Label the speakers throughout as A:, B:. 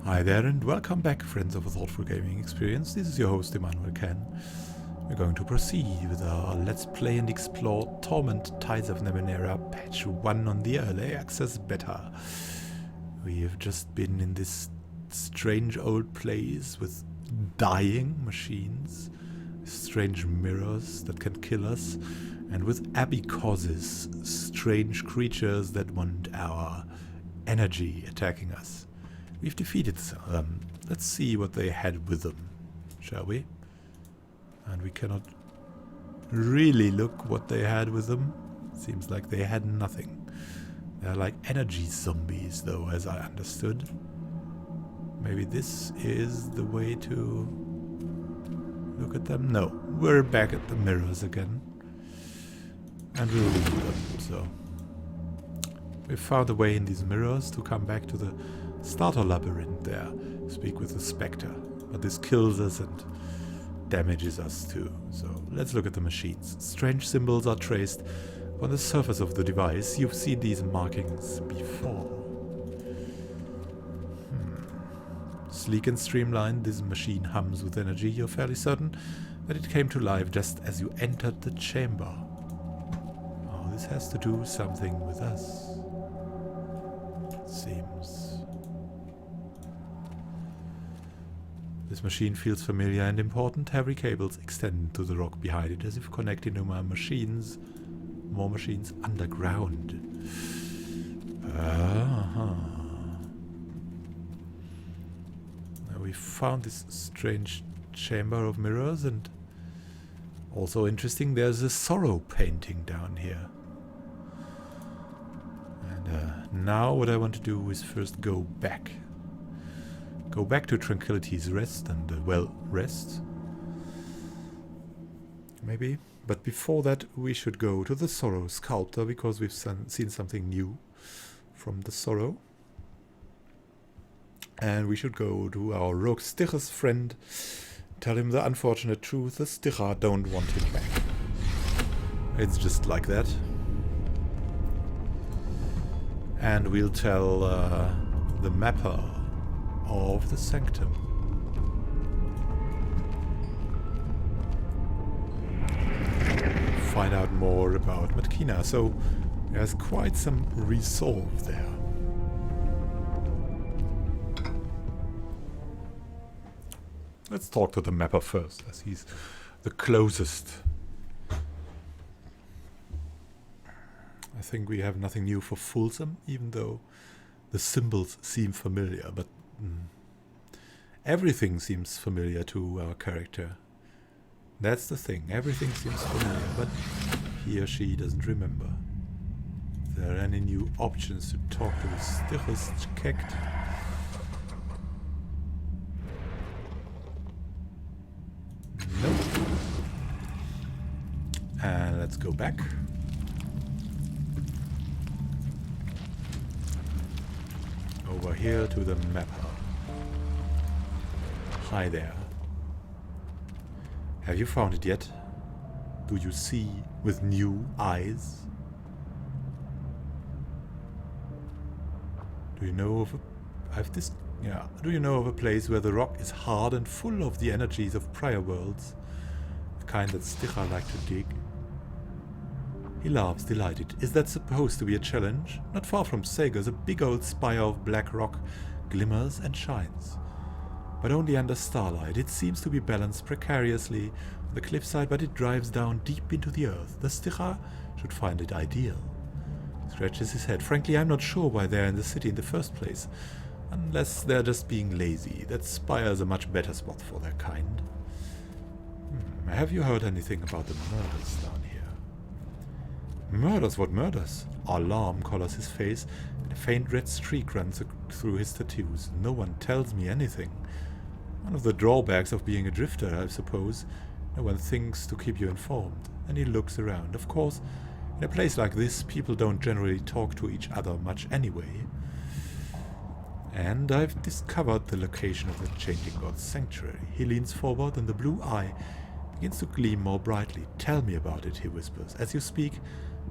A: Hi there and welcome back, friends of a thoughtful gaming experience. This is your host Emmanuel Ken. We're going to proceed with our Let's Play and Explore Torment Tides of Numenera patch 1 on the early access beta. We have just been in this strange old place with dying machines, strange mirrors that can kill us, and with abbey causes, strange creatures that want our energy attacking us. We've defeated them. Let's see what they had with them, shall we? And we cannot really look what they had with them. Seems like they had nothing. They're like energy zombies, though, as I understood. Maybe this is the way to look at them? No, we're back at the mirrors again. And we'll leave them, so. We found a way in these mirrors to come back to the starter labyrinth there. Speak with the spectre. But this kills us and damages us too. So let's look at the machines. Strange symbols are traced on the surface of the device. You've seen these markings before. Sleek and streamlined, this machine hums with energy. You're fairly certain that it came to life just as you entered the chamber. Oh, this has to do something with us. It seems. This machine feels familiar and important. Heavy cables extend to the rock behind it, as if connecting to more machines underground. Now we found this strange chamber of mirrors, and also interesting, there's a sorrow painting down here. And now what I want to do is first go back. Go back to Tranquility's Rest and, rest. Maybe. But before that, we should go to the Sorrow Sculptor, because we've seen something new from the Sorrow. And we should go to our rogue Sticha's friend, tell him the unfortunate truth. The Sticha don't want him back. It's just like that. And we'll tell the mapper of the sanctum. Find out more about Matkina. So there's quite some resolve there. Let's talk to the mapper first, as he's the closest. I think we have nothing new for Folsom, even though the symbols seem familiar, but everything seems familiar to our character. That's the thing, everything seems familiar, but he or she doesn't remember. If there are any new options to talk to the Stichus Kekt. Nope. And let's go back. Over here to the mapper. Hi there. Have you found it yet? Do you see with new eyes? Do you know of do you know of a place where the rock is hard and full of the energies of prior worlds? The kind that Sticha like to dig? He laughs, delighted. Is that supposed to be a challenge? Not far from Sager's, a big old spire of black rock glimmers and shines. But only under starlight. It seems to be balanced precariously on the cliffside, but it drives down deep into the earth. The Sticha should find it ideal. He scratches his head. Frankly, I'm not sure why they're in the city in the first place. Unless they're just being lazy. That spire's a much better spot for their kind. Have you heard anything about the murders down here? Murders? What murders? Alarm colors his face, and a faint red streak runs through his tattoos. No one tells me anything. One of the drawbacks of being a drifter, I suppose. No one thinks to keep you informed. And he looks around. Of course, in a place like this, people don't generally talk to each other much anyway. And I've discovered the location of the Changing God's sanctuary. He leans forward, and the blue eye begins to gleam more brightly. Tell me about it, he whispers. As you speak,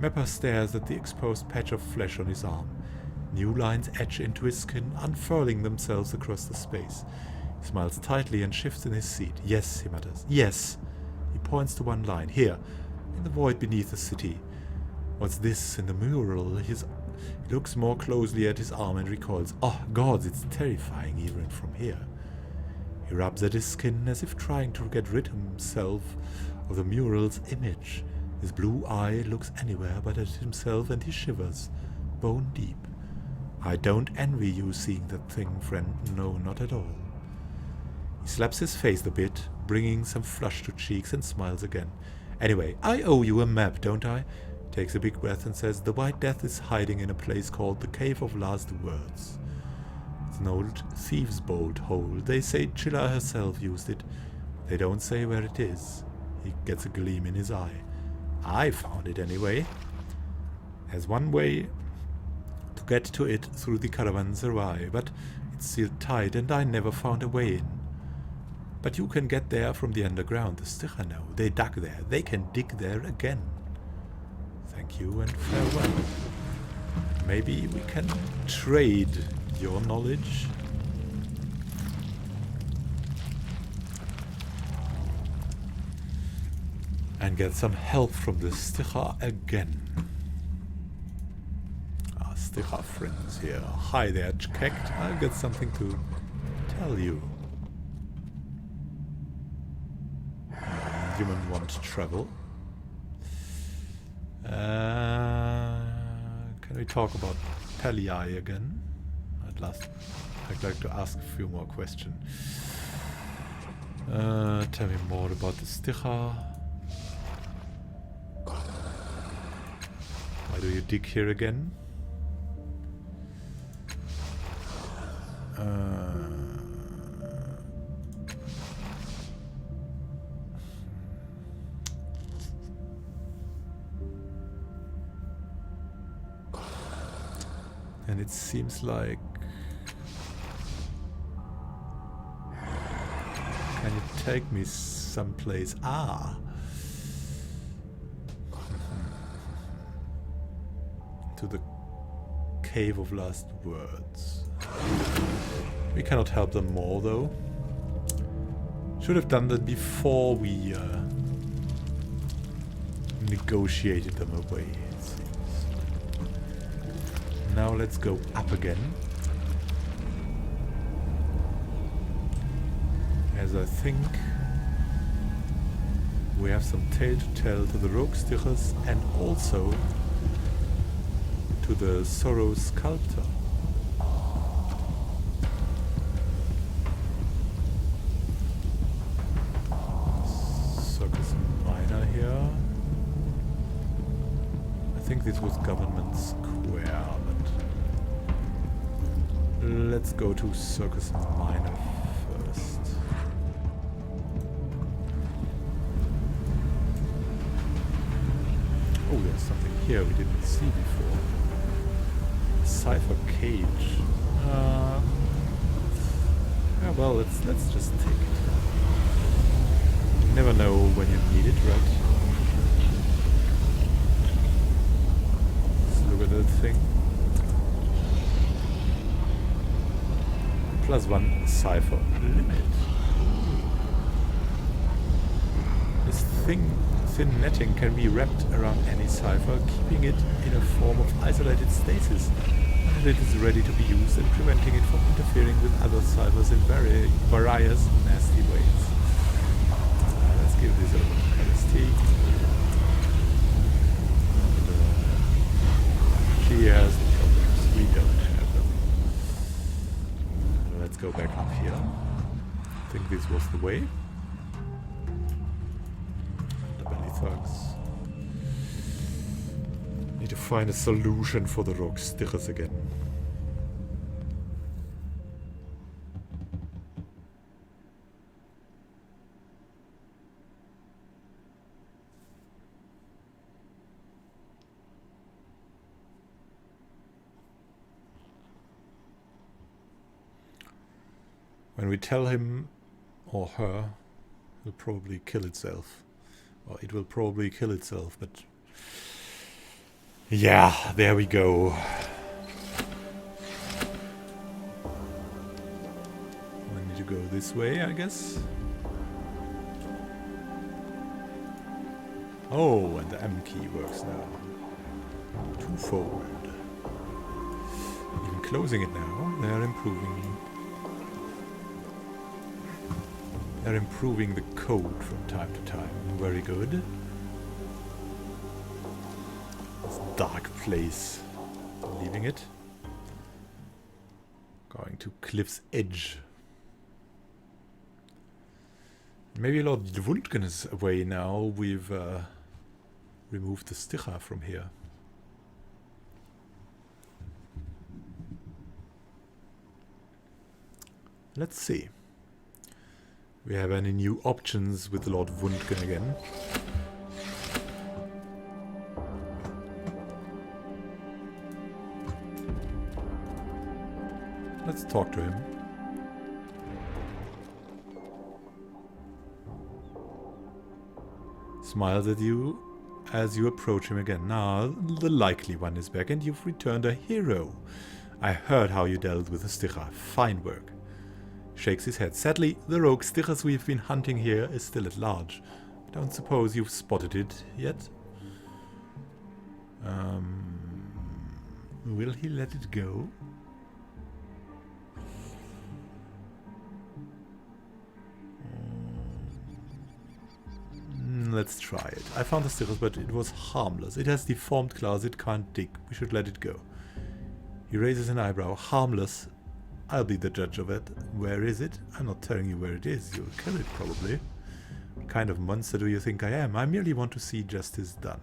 A: Mapper stares at the exposed patch of flesh on his arm. New lines etch into his skin, unfurling themselves across the space. He smiles tightly and shifts in his seat. Yes, he mutters. Yes! He points to one line. Here, in the void beneath the city. What's this in the mural? He looks more closely at his arm and recoils. Oh, gods, it's terrifying even from here. He rubs at his skin as if trying to get rid himself of the mural's image. His blue eye looks anywhere but at himself and he shivers, bone deep. I don't envy you seeing that thing, friend. No, not at all. He slaps his face a bit, bringing some flush to cheeks, and smiles again. Anyway, I owe you a map, don't I? Takes a big breath and says, the White Death is hiding in a place called the Cave of Last Words. It's an old thieves' bolt hole. They say Chilla herself used it. They don't say where it is. He gets a gleam in his eye. I found it anyway. There's one way to get to it through the caravanserai, but it's sealed tight and I never found a way in. But you can get there from the underground. The Sticha know. They dug there. They can dig there again. Thank you and farewell. Maybe we can trade your knowledge. And get some help from the Sticha again. Our Sticha friends here. Hi there, Kekt. I've got something to tell you. Human want to travel. Can we talk about Pelii again? I'd like to ask a few more questions. Tell me more about the Sticha. Why do you dig here again? And it seems like... Can you take me someplace? Ah! To the Cave of Last Words. We cannot help them more, though. Should have done that before we negotiated them away, it seems. Now let's go up again. As I think we have some tale to tell to the Rogue Stichers and also to the Sorrow Sculptor. Circus Minor here. I think this was Government Square, but let's go to Circus Minor first. Oh, there's something here we didn't see before. Cipher cage. Yeah, well, let's just take it. You never know when you need it, right? Let's look at that thing. +1 cipher limit. This thin netting can be wrapped around any cipher, keeping it in a form of isolated stasis until it is ready to be used and preventing it from interfering with other ciphers in various nasty ways. Let's give this a calistic. She has the problems. We don't have them. Let's go back up here. I think this was the way. Thugs. Need to find a solution for the Rogue Stichers again. When we tell him or her, he'll probably kill itself. Well, it will probably kill itself, but... Yeah, there we go. to go this way, I guess. Oh, and the M key works now. Twofold. Even closing it now, they're improving. They're improving the code from time to time. Very good. This dark place. Leaving it. Going to Cliff's Edge. Maybe Lord Wundgen is away now. We've removed the Sticha from here. Let's see. We have any new options with Lord Wundgen again. Let's talk to him. Smiles at you as you approach him again. Now, the likely one is back and you've returned a hero. I heard how you dealt with the Sticha. Fine work. Shakes his head. Sadly, the rogue Stichas we've been hunting here is still at large. Don't suppose you've spotted it yet? Will he let it go? Let's try it. I found the Stichas, but it was harmless. It has deformed claws it can't dig. We should let it go. He raises an eyebrow. Harmless? I'll be the judge of it. Where is it? I'm not telling you where it is. You'll kill it, probably. What kind of monster do you think I am? I merely want to see justice done.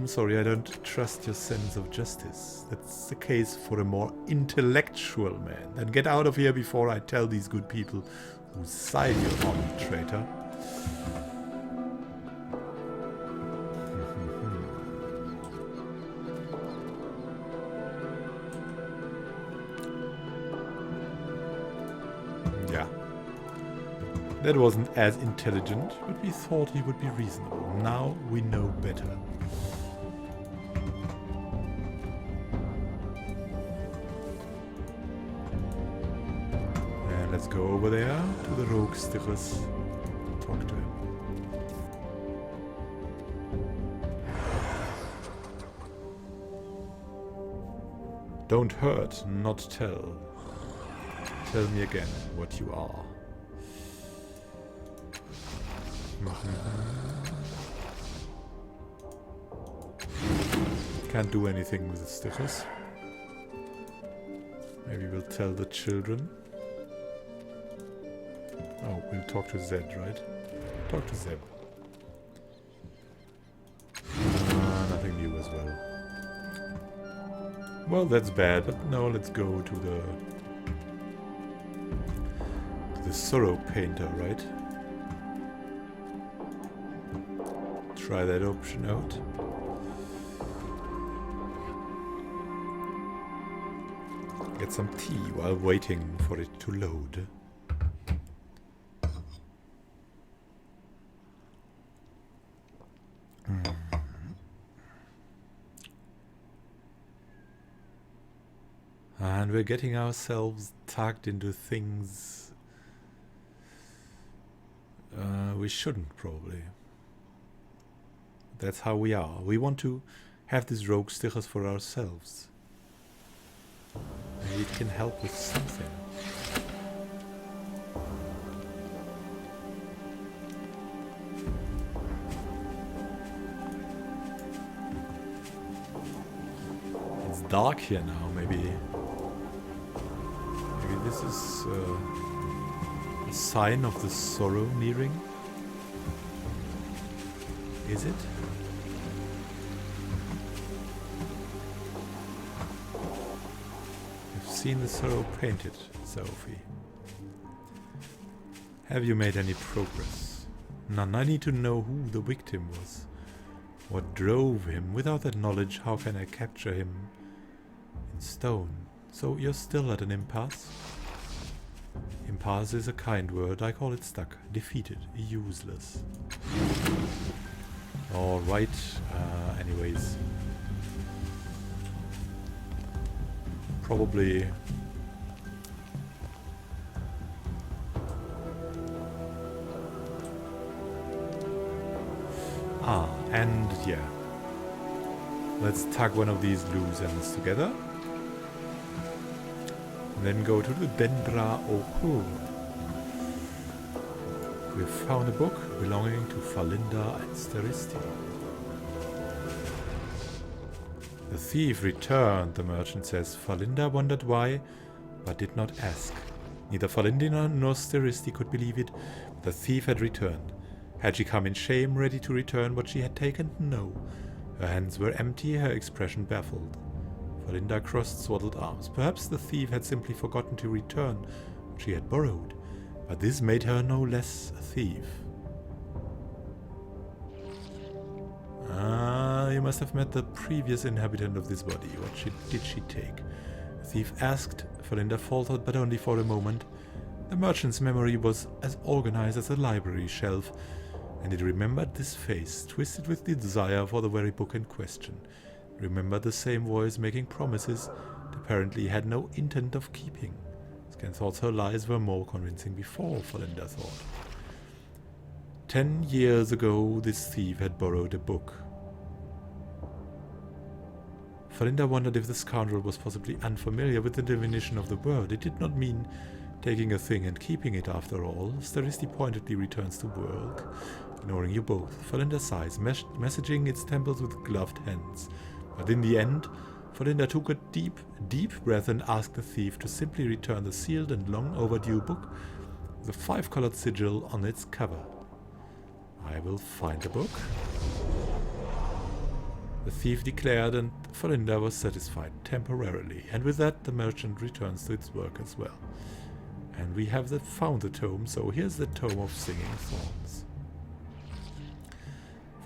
A: Sorry, I don't trust your sense of justice. That's the case for a more intellectual man. Then get out of here before I tell these good people whose side you're on, traitor. Yeah. That wasn't as intelligent, but we thought he would be reasonable. Now we know better. And let's go over there to the rogue Stichas. Talk to him. Don't hurt, not tell. Tell me again what you are. Can't do anything with the Stichas. Maybe we'll tell the children. Oh, we'll talk to Zed, right? Talk to Zeb. Nothing new as well. Well, that's bad, but no, let's go to the Sorrow Painter, right? Try that option out. Get some tea while waiting for it to load. And we're getting ourselves tucked into things we shouldn't, probably. That's how we are. We want to have these rogue Stichas for ourselves. Maybe it can help with something. It's dark here now, maybe this is a sign of the sorrow nearing. Is it? I've seen the sorrow painted, Sophie. Have you made any progress? None. I need to know who the victim was. What drove him? Without that knowledge, how can I capture him in stone? So you're still at an impasse? Impasse is a kind word. I call it stuck. Defeated. Useless. Alright. Anyways. probably... and yeah. Let's tug one of these loose ends together. And then go to the Dendra Oku. We've found a book belonging to Falinda and Steristi. The thief returned, the merchant says. Falinda wondered why, but did not ask. Neither Falinda nor Steristi could believe it, but the thief had returned. Had she come in shame, ready to return what she had taken? No. Her hands were empty, her expression baffled. Falinda crossed swaddled arms. Perhaps the thief had simply forgotten to return what she had borrowed, but this made her no less a thief. You must have met the previous inhabitant of this body. What did she take? The thief asked. Falinda faltered, but only for a moment. The merchant's memory was as organized as a library shelf, and it remembered this face, twisted with the desire for the very book in question. It remembered the same voice making promises it apparently had no intent of keeping. Scan thought her lies were more convincing before, Falinda thought. 10 years ago, this thief had borrowed a book. Falinda wondered if the scoundrel was possibly unfamiliar with the definition of the word. It did not mean taking a thing and keeping it after all. Steristi pointedly returns to work, ignoring you both. Falinda sighs, messaging its temples with gloved hands. But in the end, Falinda took a deep, deep breath and asked the thief to simply return the sealed and long overdue book with a 5-colored sigil on its cover. I will find the book. The thief declared, and Falinda was satisfied temporarily, and with that the merchant returns to its work as well. And we have found the tome, so here's the Tome of Singing Thorns.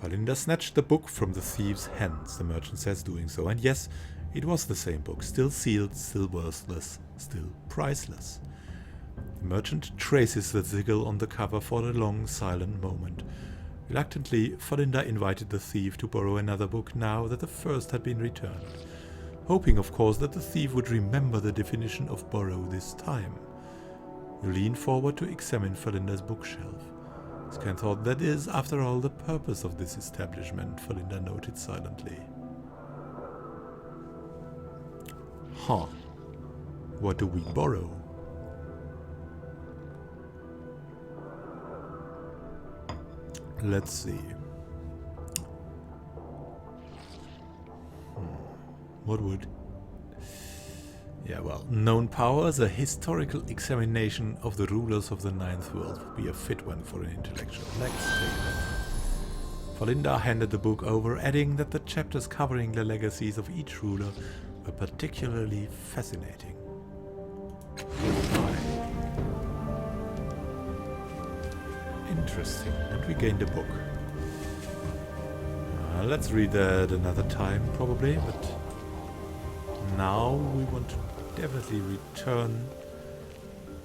A: Falinda snatched the book from the thief's hands, the merchant says, doing so, and yes, it was the same book, still sealed, still worthless, still priceless. The merchant traces the sigil on the cover for a long, silent moment. Reluctantly, Falinda invited the thief to borrow another book now that the first had been returned, hoping, of course, that the thief would remember the definition of borrow this time. You lean forward to examine Falinda's bookshelf. Scan thought, that is, after all, the purpose of this establishment, Falinda noted silently. Huh. What do we borrow? Let's see. What would... Yeah, well, known powers, a historical examination of the rulers of the Ninth World would be a fit one for an intellectual. Let's take that. Falinda handed the book over, adding that the chapters covering the legacies of each ruler were particularly fascinating. Interesting. And we gained a book. Let's read that another time, probably, but now we want to definitely return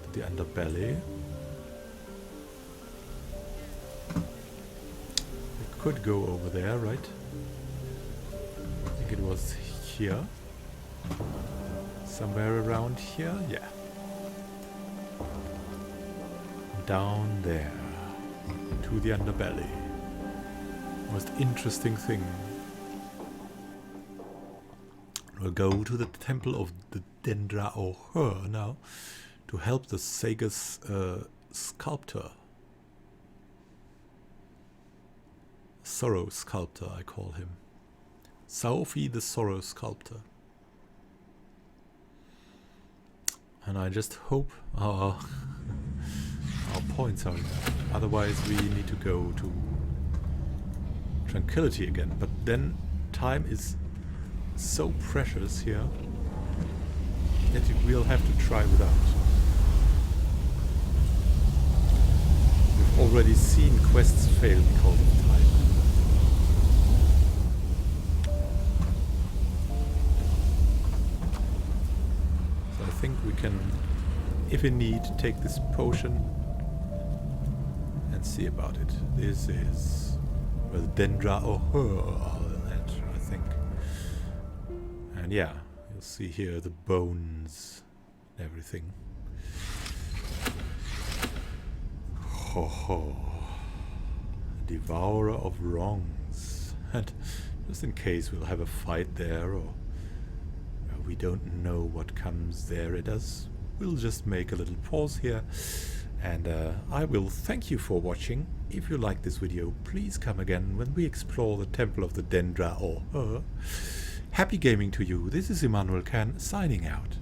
A: to the underbelly. We could go over there, right? I think it was here. Somewhere around here? Yeah. Down there. To the underbelly. Most interesting thing. We'll go to the temple of the Dendra Oher now to help the Sagas sculptor. Sorrow sculptor, I call him. Saofi the Sorrow sculptor. And I just hope our points are enough. Otherwise we need to go to Tranquility again. But then time is so precious here that we'll have to try without. We've already seen quests fail because of time. So I think we can, if in need, take this potion and see about it. This is where the Dendra Oher are at, I think. And yeah, You'll see here the bones, everything. Ho ho. Devourer of wrongs. And just in case we'll have a fight there, or we don't know what comes there at us, we'll just make a little pause here. And I will thank you for watching. If you like this video, please come again when we explore the Temple of the Dendra, or happy gaming to you. This is Immanuel Can signing out.